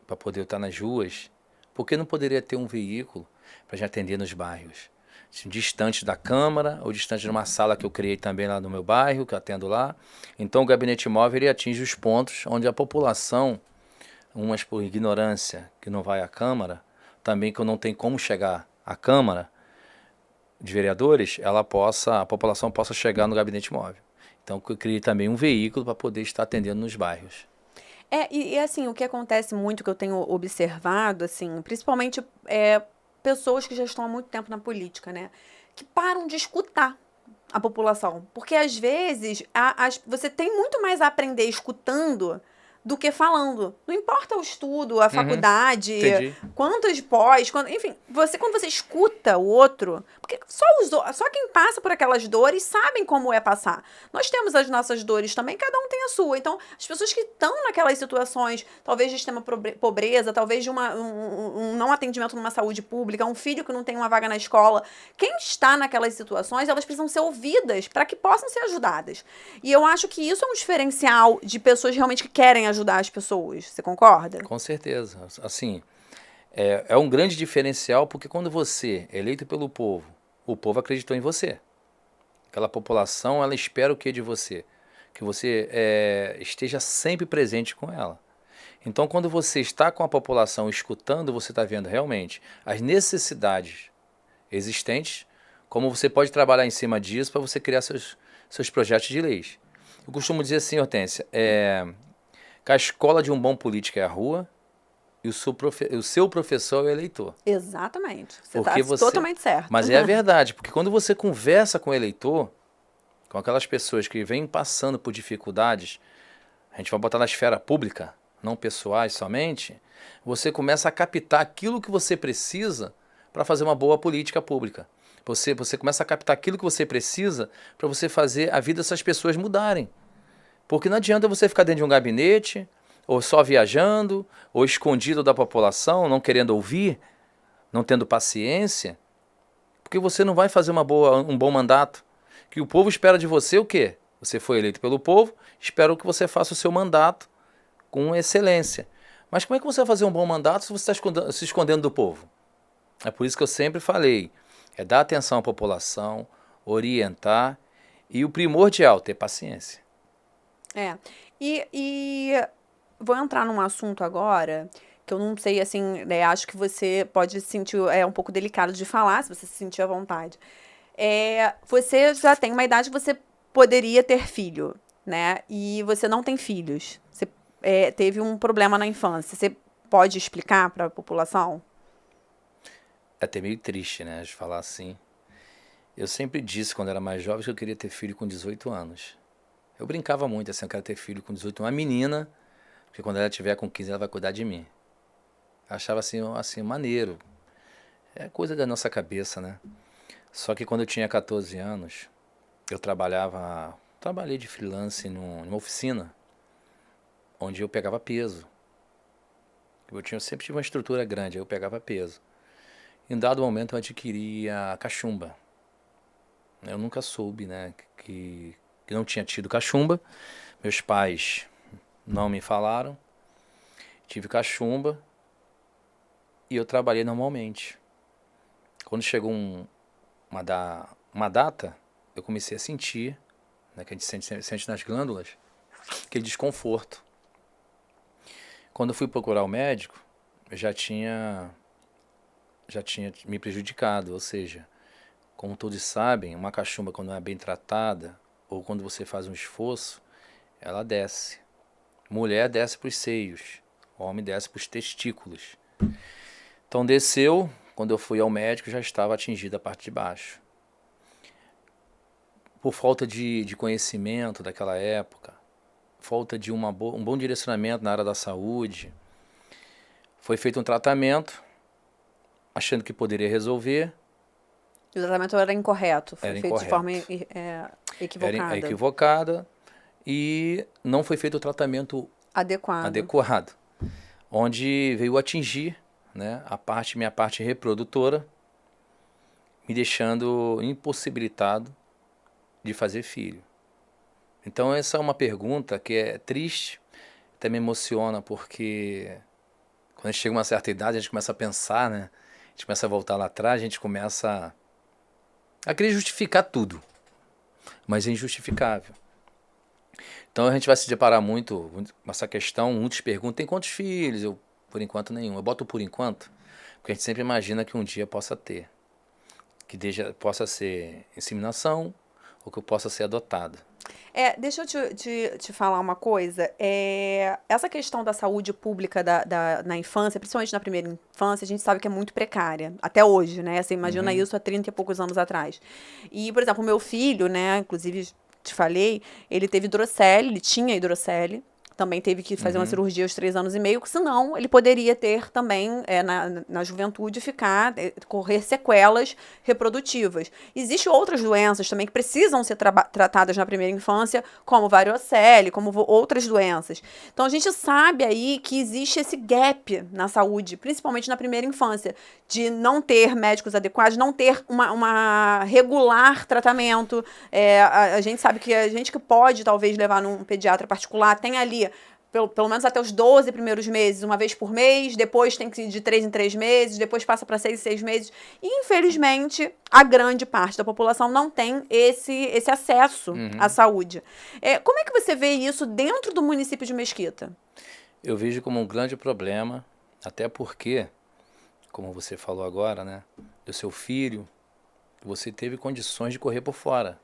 para poder estar nas ruas, porque não poderia ter um veículo para gente atender nos bairros, assim, distante da Câmara ou distante de uma sala que eu criei também lá no meu bairro, que eu atendo lá. Então o gabinete móvel ele atinge os pontos onde a população, umas por ignorância que não vai à Câmara, também que eu não tenho como chegar à Câmara de vereadores, a população possa chegar no gabinete móvel. Então eu criei também um veículo para poder estar atendendo nos bairros. E assim, o que acontece muito, que eu tenho observado, assim, principalmente pessoas que já estão há muito tempo na política, né? Que param de escutar. a população. Porque, às vezes, você tem muito mais a aprender escutando do que falando. Não importa o estudo, a faculdade, Entendi. quantos enfim, quando você escuta o outro, porque só quem passa por aquelas dores sabem como é passar. Nós temos as nossas dores também, cada um tem a sua. Então, as pessoas que estão naquelas situações, talvez de extrema pobreza, talvez de um não atendimento numa saúde pública, um filho que não tem uma vaga na escola, quem está naquelas situações, elas precisam ser ouvidas para que possam ser ajudadas. E eu acho que isso é um diferencial de pessoas realmente que querem ajudar as pessoas. Você concorda? Com certeza. Assim, é um grande diferencial porque quando você é eleito pelo povo, o povo acreditou em você. Aquela população, ela espera o que de você? Que você esteja sempre presente com ela. Então, quando você está com a população escutando, você está vendo realmente as necessidades existentes, como você pode trabalhar em cima disso para você criar seus projetos de leis. Eu costumo dizer assim, Hortência, que a escola de um bom político é a rua e o seu professor é o eleitor. Exatamente. Porque está totalmente certo. Mas é a verdade, porque quando você conversa com o eleitor, com aquelas pessoas que vêm passando por dificuldades, a gente vai botar na esfera pública, não pessoais somente, você começa a captar aquilo que você precisa para fazer uma boa política pública. Você começa a captar aquilo que você precisa para você fazer a vida dessas pessoas mudarem. Porque não adianta você ficar dentro de um gabinete, ou só viajando, ou escondido da população, não querendo ouvir, não tendo paciência, porque você não vai fazer um bom mandato. Que o povo espera de você o quê? Você foi eleito pelo povo, espero que você faça o seu mandato com excelência. Mas como é que você vai fazer um bom mandato se você está se escondendo do povo? É por isso que eu sempre falei, dar atenção à população, orientar e o primordial, ter paciência. E vou entrar num assunto agora que eu não sei, assim, né, acho que você pode se sentir um pouco delicado de falar, se você se sentir à vontade. Você já tem uma idade que você poderia ter filho, né? E você não tem filhos. Você teve um problema na infância. Você pode explicar para a população? É até meio triste, né, de falar assim. Eu sempre disse, quando era mais jovem, que eu queria ter filho com 18 anos. Eu brincava muito, assim, eu quero ter filho com 18 anos. Uma menina, porque quando ela tiver com 15, ela vai cuidar de mim. Eu achava assim, maneiro. É coisa da nossa cabeça, né? Só que quando eu tinha 14 anos, eu trabalhei de freelance numa oficina, onde eu pegava peso. Eu sempre tive uma estrutura grande, aí eu pegava peso. Em dado momento eu adquiri a cachumba. Eu nunca soube, né, que não tinha tido cachumba. Meus pais não me falaram. Tive cachumba e eu trabalhei normalmente. Quando chegou uma data, eu comecei a sentir, né, que a gente sente nas glândulas, aquele desconforto. Quando eu fui procurar o médico, eu já tinha me prejudicado, ou seja, como todos sabem, uma cachumba quando não é bem tratada, ou quando você faz um esforço, ela desce. Mulher desce para os seios, homem desce para os testículos. Então desceu, quando eu fui ao médico já estava atingida a parte de baixo. Por falta de conhecimento daquela época, falta de um bom direcionamento na área da saúde, foi feito um tratamento, achando que poderia resolver. O tratamento era incorreto, foi feito incorreto. de forma equivocada. Era equivocada e não foi feito o tratamento adequado, onde veio atingir, né, minha parte reprodutora, me deixando impossibilitado de fazer filho. Então essa é uma pergunta que é triste, até me emociona, porque quando a gente chega a uma certa idade, a gente começa a pensar, né? A gente começa a voltar lá atrás, a gente começa a querer justificar tudo, mas é injustificável. Então a gente vai se deparar muito com essa questão, muitos perguntam, tem quantos filhos? Eu, por enquanto, nenhum. Eu boto por enquanto, porque a gente sempre imagina que um dia possa ter. Que possa ser inseminação, ou que eu possa ser adotado. Deixa eu te falar uma coisa. Essa questão da saúde pública na infância, principalmente na primeira infância, a gente sabe que é muito precária. Até hoje, né? Você imagina isso há 30 e poucos anos atrás. E, por exemplo, o meu filho, né? Inclusive, te falei, ele teve hidrocele, ele tinha hidrocele. Também teve que fazer uma cirurgia aos 3 anos e meio, senão ele poderia ter também, na juventude, correr sequelas reprodutivas. Existem outras doenças também que precisam ser tratadas na primeira infância, como variocele, como outras doenças. Então, a gente sabe aí que existe esse gap na saúde, principalmente na primeira infância, de não ter médicos adequados, não ter uma regular tratamento. A gente sabe que a gente que pode, talvez, levar num pediatra particular, tem ali pelo menos até os 12 primeiros meses, uma vez por mês, depois tem que ir de 3 em 3 meses, depois passa para 6 em 6 meses. E, infelizmente, a grande parte da população não tem esse acesso à saúde. Como é que você vê isso dentro do município de Mesquita? Eu vejo como um grande problema, até porque, como você falou agora, né, do seu filho, você teve condições de correr por fora,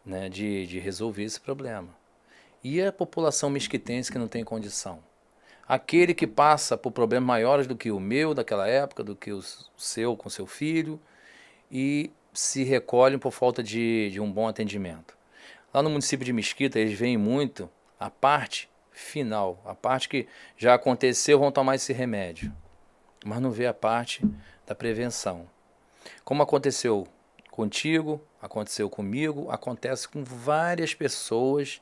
né, de resolver esse problema. E a população mesquitense que não tem condição? Aquele que passa por problemas maiores do que o meu daquela época, do que o seu com seu filho, e se recolhem por falta de um bom atendimento. Lá no município de Mesquita, eles veem muito a parte final, a parte que já aconteceu, vão tomar esse remédio, mas não vê a parte da prevenção. Como aconteceu contigo, aconteceu comigo, acontece com várias pessoas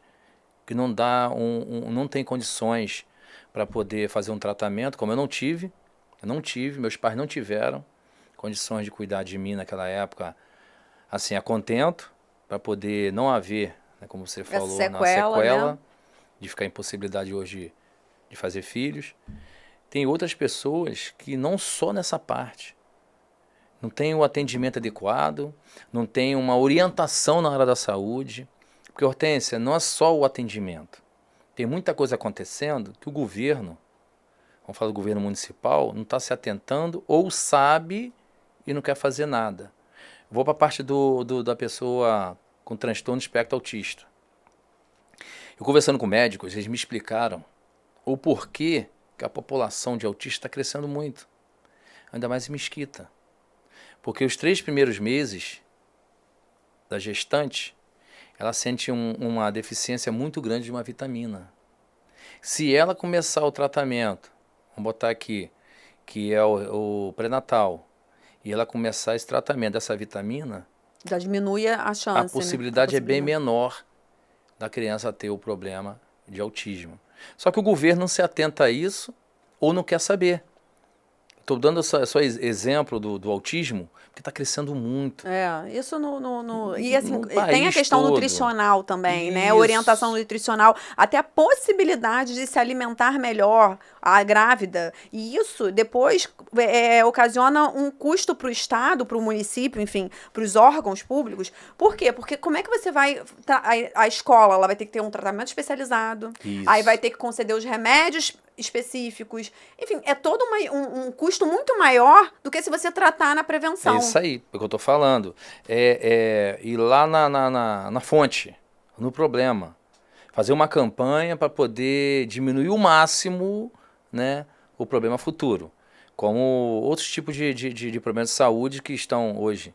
que não tem condições para poder fazer um tratamento, como eu não tive, meus pais não tiveram condições de cuidar de mim naquela época, assim, a contento, para poder não haver, né, como você falou, na sequela, né? De ficar impossibilidade hoje de fazer filhos. Tem outras pessoas que não só nessa parte, não tem o atendimento adequado, não tem uma orientação na área da saúde. Porque, Hortência, não é só o atendimento. Tem muita coisa acontecendo que o governo, vamos falar do governo municipal, não está se atentando ou sabe e não quer fazer nada. Vou para a parte da pessoa com transtorno de espectro autista. Eu conversando com médicos, eles me explicaram o porquê que a população de autistas está crescendo muito. Ainda mais em Mesquita. Porque os 3 primeiros meses da gestante, ela sente uma deficiência muito grande de uma vitamina. Se ela começar o tratamento, vamos botar aqui, que é o pré-natal, e ela começar esse tratamento dessa vitamina, já diminui a chance. A possibilidade é bem menor da criança ter o problema de autismo. Só que o governo não se atenta a isso ou não quer saber. Estou dando só exemplo do autismo, porque está crescendo muito. Isso E assim, tem a questão nutricional também, né? Orientação nutricional, até a possibilidade de se alimentar melhor a grávida. E isso depois ocasiona um custo para o Estado, para o município, enfim, para os órgãos públicos. Por quê? Porque como é que você vai... A escola ela vai ter que ter um tratamento especializado, aí vai ter que conceder os remédios específicos. Enfim, é todo um custo muito maior do que se você tratar na prevenção. É isso aí, é o que eu estou falando. Ir lá na fonte, no problema. Fazer uma campanha para poder diminuir o máximo, né, o problema futuro. Como outros tipos de problemas de saúde que estão hoje,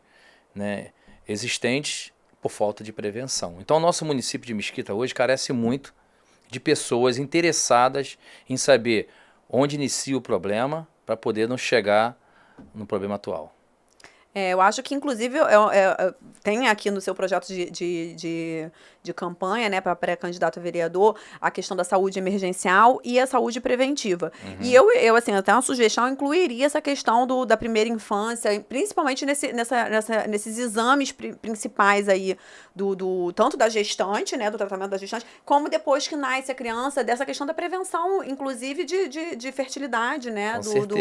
né, existentes por falta de prevenção. Então, o nosso município de Mesquita hoje carece muito de pessoas interessadas em saber onde inicia o problema para poder não chegar no problema atual. Eu acho que, inclusive, tem aqui no seu projeto de campanha, né, para pré-candidato a vereador, a questão da saúde emergencial e a saúde preventiva. E eu assim, até uma sugestão, incluiria essa questão da primeira infância, principalmente nesses exames principais aí, tanto da gestante, né, do tratamento da gestante, como depois que nasce a criança, dessa questão da prevenção, inclusive de fertilidade, né,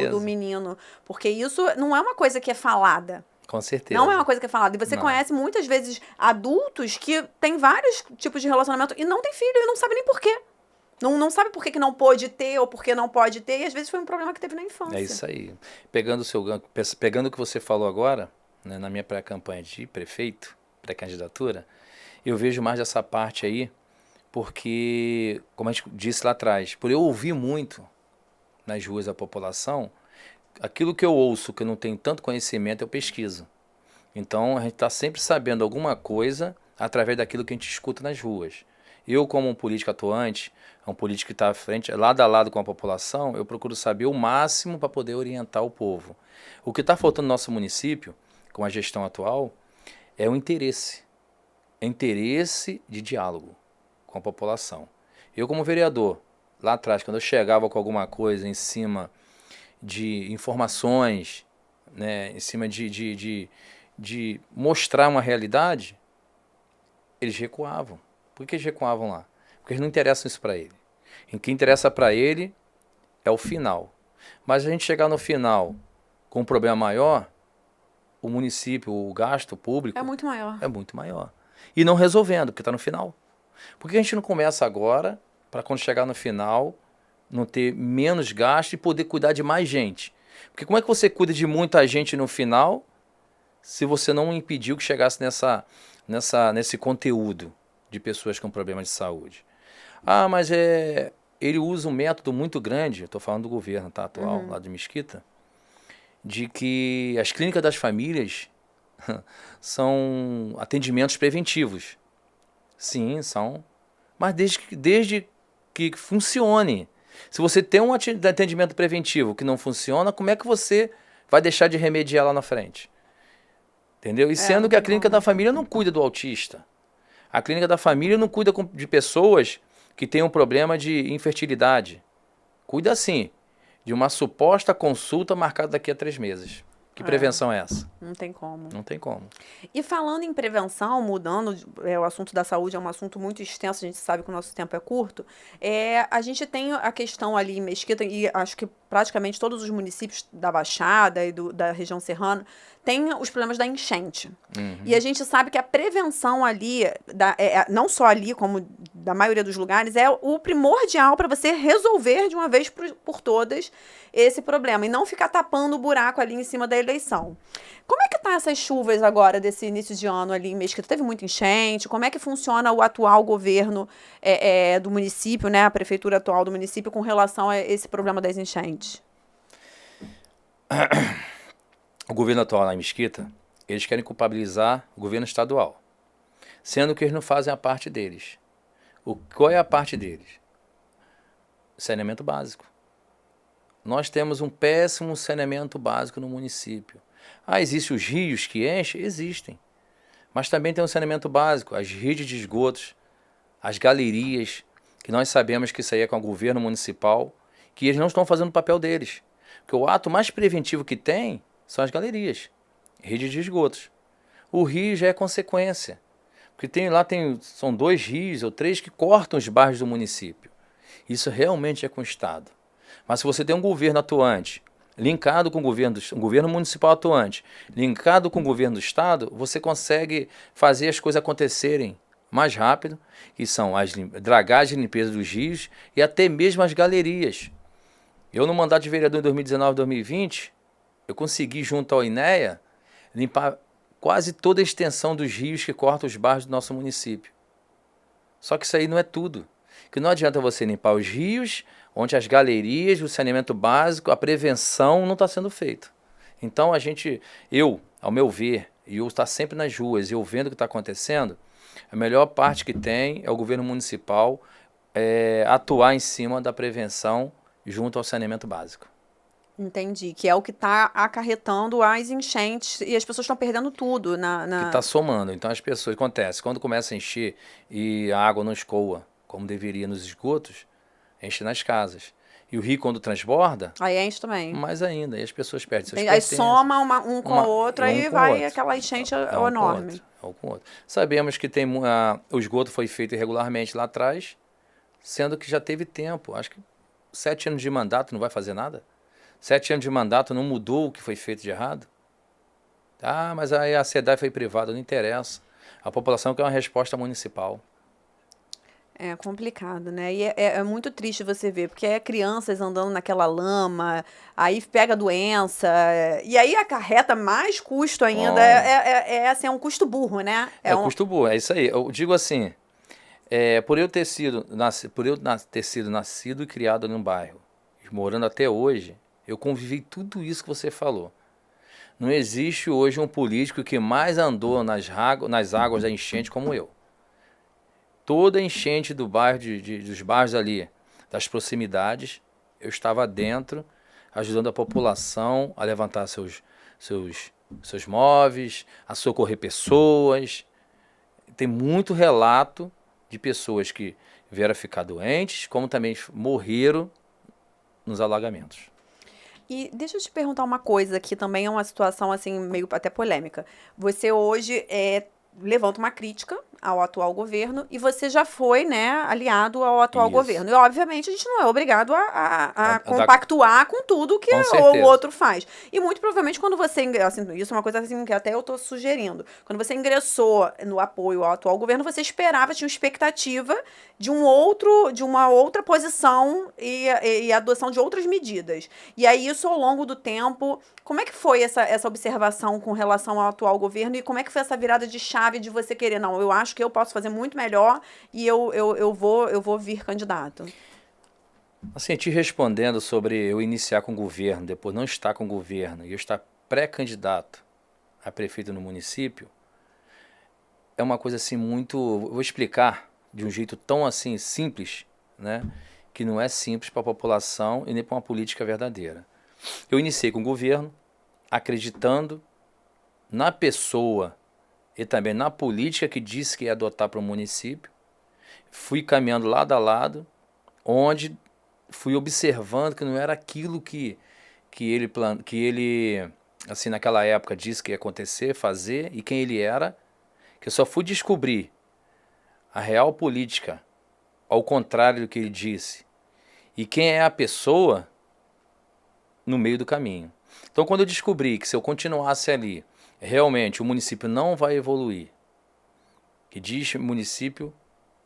do menino. Porque isso não é uma coisa que é falada. Com certeza. Não é uma coisa que é falada. E você conhece muitas vezes adultos que têm vários tipos de relacionamento e não tem filho e não sabe nem por quê. Não sabe por que não pode ter ou por que não pode ter. E às vezes foi um problema que teve na infância. É isso aí. Pegando o que você falou agora, né, na minha pré-campanha de prefeito, pré-candidatura, eu vejo mais dessa parte aí, porque, como a gente disse lá atrás, por eu ouvir muito nas ruas a população, aquilo que eu ouço, que eu não tenho tanto conhecimento, eu pesquiso. Então, a gente está sempre sabendo alguma coisa através daquilo que a gente escuta nas ruas. Eu, como um político atuante, um político que está à frente, lado a lado com a população, eu procuro saber o máximo para poder orientar o povo. O que está faltando no nosso município, com a gestão atual, é o interesse. É interesse de diálogo com a população. Eu, como vereador, lá atrás, quando eu chegava com alguma coisa em cima de informações, né, em cima de mostrar uma realidade, eles recuavam. Por que eles recuavam lá? Porque eles não interessam isso para ele. O que interessa para ele é o final. Mas a gente chegar no final com um problema maior, o município, o gasto público... É muito maior. É muito maior. E não resolvendo, porque está no final. Por que a gente não começa agora, para quando chegar no final, não ter menos gasto e poder cuidar de mais gente? Porque como é que você cuida de muita gente no final, se você não impediu que chegasse nesse conteúdo de pessoas com problemas de saúde? Ah, mas ele usa um método muito grande, estou falando do governo atual, lá de Mesquita, de que as clínicas das famílias são atendimentos preventivos. Sim, são. Mas desde que funcione. Se você tem um atendimento preventivo que não funciona, como é que você vai deixar de remediar lá na frente? Entendeu? E sendo que a clínica da família não cuida do autista. A clínica da família não cuida de pessoas que têm um problema de infertilidade. Cuida sim de uma suposta consulta marcada daqui a 3 meses. Que prevenção é essa? Não tem como. Não tem como. E falando em prevenção, mudando, o assunto da saúde é um assunto muito extenso, a gente sabe que o nosso tempo é curto. A gente tem a questão ali em Mesquita, e acho que praticamente todos os municípios da Baixada e da região serrana têm os problemas da enchente. E a gente sabe que a prevenção ali, não só ali, como da maioria dos lugares, é o primordial para você resolver de uma vez por todas esse problema e não ficar tapando o buraco ali em cima da eleição. Como é que tá essas chuvas agora desse início de ano ali em Mesquita? Teve muita enchente? Como é que funciona o atual governo do município, né, a prefeitura atual do município com relação a esse problema das enchentes? O governo atual lá em Mesquita, eles querem culpabilizar o governo estadual, sendo que eles não fazem a parte deles. Qual é a parte deles? Saneamento básico. Nós temos um péssimo saneamento básico no município. Existem os rios que enchem? Existem. Mas também tem um saneamento básico, as redes de esgotos, as galerias, que nós sabemos que isso aí é com o governo municipal, que eles não estão fazendo o papel deles. Porque o ato mais preventivo que tem são as galerias, rede de esgotos. O rio já é consequência. Porque são 2 rios ou 3 que cortam os bairros do município. Isso realmente é com o Estado. Mas se você tem um governo atuante, linkado com um governo municipal atuante, linkado com o governo do Estado, você consegue fazer as coisas acontecerem mais rápido, que são as dragagens e limpeza dos rios e até mesmo as galerias. Eu, no mandato de vereador em 2019 e 2020, eu consegui, junto ao INEA, limpar quase toda a extensão dos rios que cortam os bairros do nosso município. Só que isso aí não é tudo. Que não adianta você limpar os rios, onde as galerias, o saneamento básico, a prevenção não está sendo feito. Então ao meu ver, e eu estar sempre nas ruas e eu vendo o que está acontecendo, a melhor parte que tem é o governo municipal atuar em cima da prevenção junto ao saneamento básico. Entendi, que é o que está acarretando as enchentes e as pessoas estão perdendo tudo. Que está somando. Então as pessoas, acontece, quando começa a encher e a água não escoa como deveria nos esgotos, enche nas casas. E o rio, quando transborda... Aí enche também. Mais ainda, e as pessoas perdem seus Aí soma um com o outro, aí vai aquela enchente enorme. Um com o outro. Sabemos que o esgoto foi feito irregularmente lá atrás, sendo que já teve tempo. Acho que 7 anos de mandato não vai fazer nada. 7 anos de mandato não mudou o que foi feito de errado. Mas aí a SEDAI foi privada, não interessa. A população quer uma resposta municipal. É complicado, né? E é muito triste você ver, porque é crianças andando naquela lama, aí pega doença, e aí acarreta mais custo ainda. Bom, Assim, é um custo burro, né? é o custo burro, é isso aí. Eu digo assim, por eu ter sido nascido e criado num bairro, morando até hoje, eu convivi tudo isso que você falou. Não existe hoje um político que mais andou nas águas da enchente como eu. Toda a enchente do bairro, dos bairros ali, das proximidades, eu estava dentro, ajudando a população a levantar seus móveis, a socorrer pessoas. Tem muito relato de pessoas que vieram a ficar doentes, como também morreram nos alagamentos. E deixa eu te perguntar uma coisa, que também é uma situação assim meio até polêmica. Você hoje levanta uma crítica ao atual governo e você já foi, né, aliado ao atual Isso. governo. E, obviamente, a gente não é obrigado a Dar compactuar com tudo que com o certeza. outro faz. E muito provavelmente quando você assim, isso é uma coisa assim que até eu estou sugerindo. Quando você ingressou no apoio ao atual governo, você esperava, tinha uma expectativa de de uma outra posição e adoção de outras medidas. E aí, isso ao longo do tempo, como é que foi essa observação com relação ao atual governo e como é que foi essa virada de chave de você querer, não, eu acho que eu posso fazer muito melhor e eu vou vir candidato? Assim, te respondendo sobre eu iniciar com o governo, depois não estar com o governo e eu estar pré-candidato a prefeito no município, é uma coisa assim muito. Vou explicar de um jeito tão assim simples, né? Que não é simples para a população e nem para uma política verdadeira. Eu iniciei com o governo, acreditando na pessoa e também na política que disse que ia adotar para o município. Fui caminhando lado a lado, onde fui observando que não era aquilo que ele assim naquela época disse que ia acontecer, fazer e quem ele era, que eu só fui descobrir a real política ao contrário do que ele disse e quem é a pessoa no meio do caminho. Então, quando eu descobri que se eu continuasse ali, realmente o município não vai evoluir, que diz município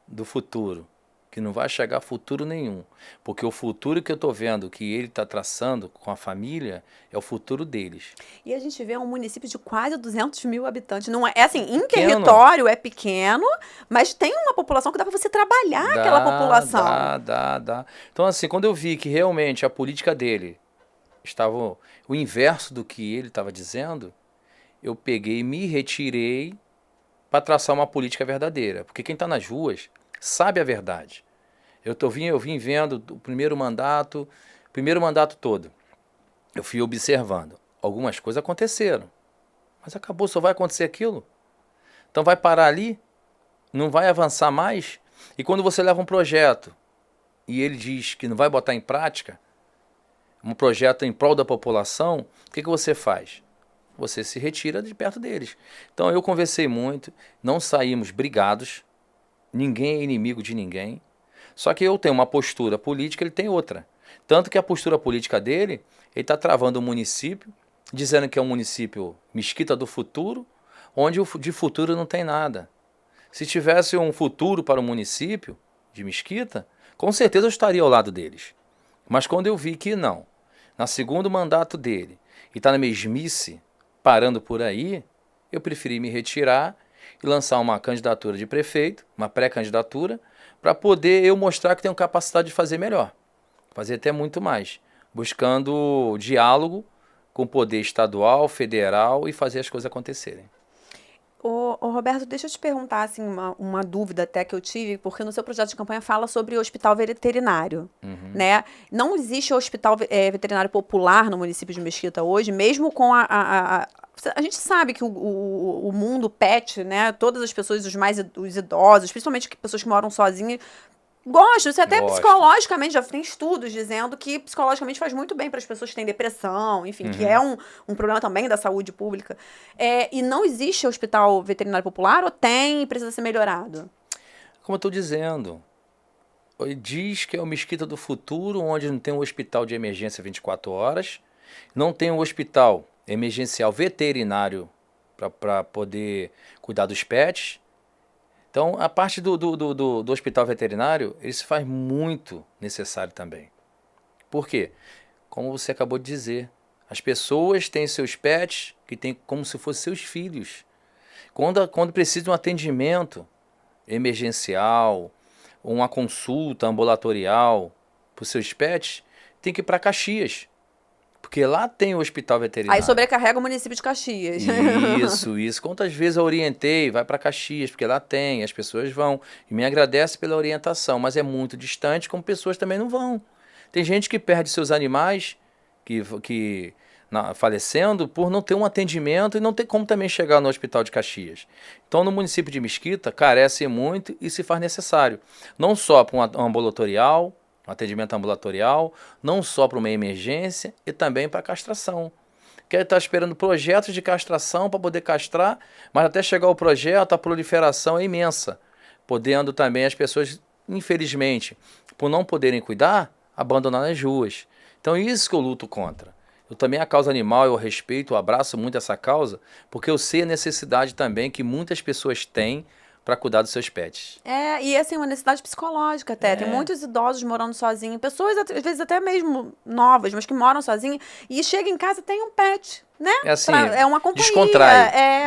do futuro, que não vai chegar a futuro nenhum, porque o futuro que eu estou vendo que ele está traçando com a família é o futuro deles. E a gente vê um município de quase 200 mil habitantes. Não é assim, em Pequeno, território é pequeno, mas tem uma população que dá para você trabalhar aquela população. dá. Então, assim, quando eu vi que realmente a política dele estava o inverso do que ele estava dizendo, eu peguei e me retirei para traçar uma política verdadeira. Porque quem está nas ruas sabe a verdade. Eu vim vendo o primeiro mandato todo. Eu fui observando. Algumas coisas aconteceram. Mas acabou, só vai acontecer aquilo. Então vai parar ali, não vai avançar mais. E quando você leva um projeto e ele diz que não vai botar em prática, um projeto em prol da população, o que você faz? Você se retira de perto deles. Então eu conversei muito, não saímos brigados, ninguém é inimigo de ninguém. Só que eu tenho uma postura política, ele tem outra. Tanto que a postura política dele, ele está travando o município, dizendo que é um município Mesquita do futuro, onde de futuro não tem nada. Se tivesse um futuro para o município de Mesquita, com certeza eu estaria ao lado deles. Mas quando eu vi que não, na segundo mandato dele, e está na mesmice, parando por aí, eu preferi me retirar e lançar uma candidatura de prefeito, uma pré-candidatura, para poder eu mostrar que tenho capacidade de fazer melhor, fazer até muito mais, buscando diálogo com o poder estadual, federal e fazer as coisas acontecerem. Ô, Roberto, deixa eu te perguntar assim, uma dúvida até que eu tive, porque no seu projeto de campanha fala sobre o hospital veterinário, né? Não existe hospital veterinário popular no município de Mesquita hoje, mesmo com a gente sabe que o mundo pet, né? Todas as pessoas, os idosos, principalmente pessoas que moram sozinhas, gosto, isso até Gosto. psicologicamente, já tem estudos dizendo que psicologicamente faz muito bem para as pessoas que têm depressão, enfim, que é um problema também da saúde pública. E não existe hospital veterinário popular ou tem e precisa ser melhorado? Como eu estou dizendo, ele diz que é o Mesquita do futuro, onde não tem um hospital de emergência 24 horas, não tem um hospital emergencial veterinário para poder cuidar dos pets, Então, a parte do hospital veterinário, ele se faz muito necessário também. Por quê? Como você acabou de dizer, as pessoas têm seus pets que têm como se fossem seus filhos. Quando precisa de um atendimento emergencial, uma consulta ambulatorial para os seus pets, tem que ir para Caxias. Porque lá tem o hospital veterinário. Aí sobrecarrega o município de Caxias. Isso. Quantas vezes eu orientei, vai para Caxias, porque lá tem, as pessoas vão. E me agradece pela orientação, mas é muito distante, como pessoas também não vão. Tem gente que perde seus animais, falecendo, por não ter um atendimento e não ter como também chegar no hospital de Caxias. Então, no município de Mesquita, carece muito e se faz necessário. Não só para um ambulatorial, um atendimento ambulatorial, não só para uma emergência e também para castração. Que ele está esperando projetos de castração para poder castrar, mas até chegar o projeto, a proliferação é imensa, podendo também as pessoas, infelizmente, por não poderem cuidar, abandonar nas ruas. Então, isso que eu luto contra. Eu também, a causa animal, eu respeito, eu abraço muito essa causa, porque eu sei a necessidade também que muitas pessoas têm para cuidar dos seus pets. E assim, uma necessidade psicológica até. Tem muitos idosos morando sozinhos, pessoas às vezes até mesmo novas, mas que moram sozinhos, e chega em casa e tem um pet, né? É assim, é uma companhia.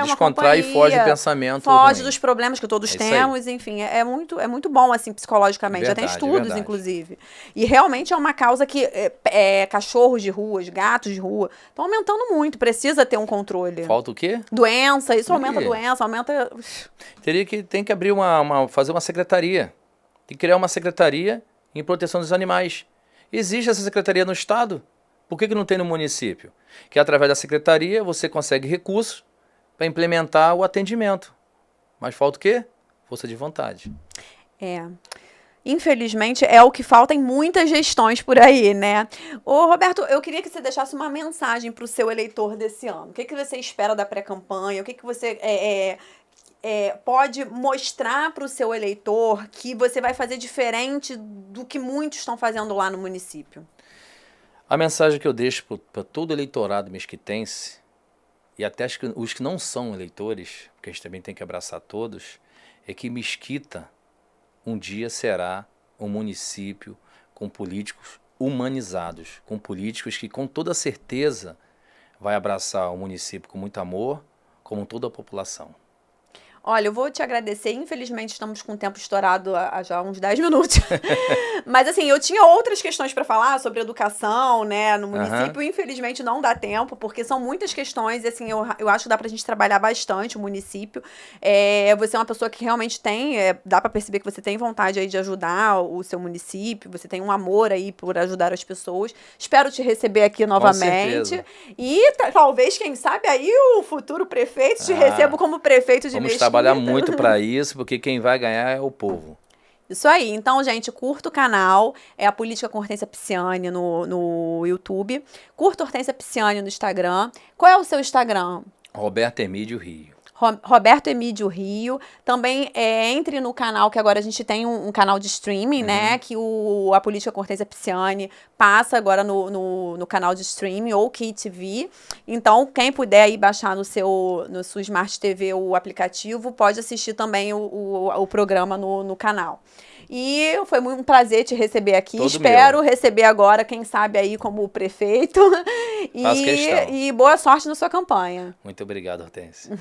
Descontrai e foge do pensamento foge ruim. dos problemas que todos temos, enfim. É muito bom, assim, psicologicamente. Verdade, já tem estudos, inclusive. E realmente é uma causa que cachorros de rua, gatos de rua, estão aumentando muito. Precisa ter um controle. Falta o quê? Doença, isso aumenta a doença, aumenta... Tem que abrir fazer uma secretaria. Tem que criar uma secretaria em proteção dos animais. Existe essa secretaria no estado? Por que não tem no município? Que através da secretaria você consegue recursos para implementar o atendimento. Mas falta o quê? Força de vontade. Infelizmente, é o que falta em muitas gestões por aí, né? Ô, Roberto, eu queria que você deixasse uma mensagem para o seu eleitor desse ano. O que você espera da pré-campanha? O que você pode mostrar para o seu eleitor que você vai fazer diferente do que muitos estão fazendo lá no município? A mensagem que eu deixo para todo eleitorado mesquitense, e até os que não são eleitores, porque a gente também tem que abraçar todos, é que Mesquita um dia será um município com políticos humanizados, com políticos que com toda certeza vai abraçar o município com muito amor, como toda a população. Olha, eu vou te agradecer. Infelizmente, estamos com o tempo estourado há já uns 10 minutos. Mas, assim, eu tinha outras questões para falar sobre educação, né, no município. Infelizmente, não dá tempo, porque são muitas questões. E, assim, eu acho que dá pra gente trabalhar bastante o município. Você é uma pessoa que realmente dá para perceber que você tem vontade aí de ajudar o seu município. Você tem um amor aí por ajudar as pessoas. Espero te receber aqui novamente. E talvez, quem sabe, aí o futuro prefeito te receba como prefeito de Mesquita. Trabalhar muito para isso, porque quem vai ganhar é o povo. Isso aí. Então, gente, curta o canal. É a Política com Hortência Pisciani no YouTube. Curta Hortência Pisciani no Instagram. Qual é o seu Instagram? Roberto Emídio Rio. Roberto Emídio Rio. Também entre no canal, que agora a gente tem um canal de streaming, né? Que a Política com Hortência Pisciani passa agora no canal de streaming, ou KeyTV. Então, quem puder aí baixar no sua Smart TV o aplicativo, pode assistir também o programa no canal. E foi um prazer te receber aqui. Espero receber agora, quem sabe, aí como prefeito. Faço questão. E boa sorte na sua campanha. Muito obrigado, Hortência.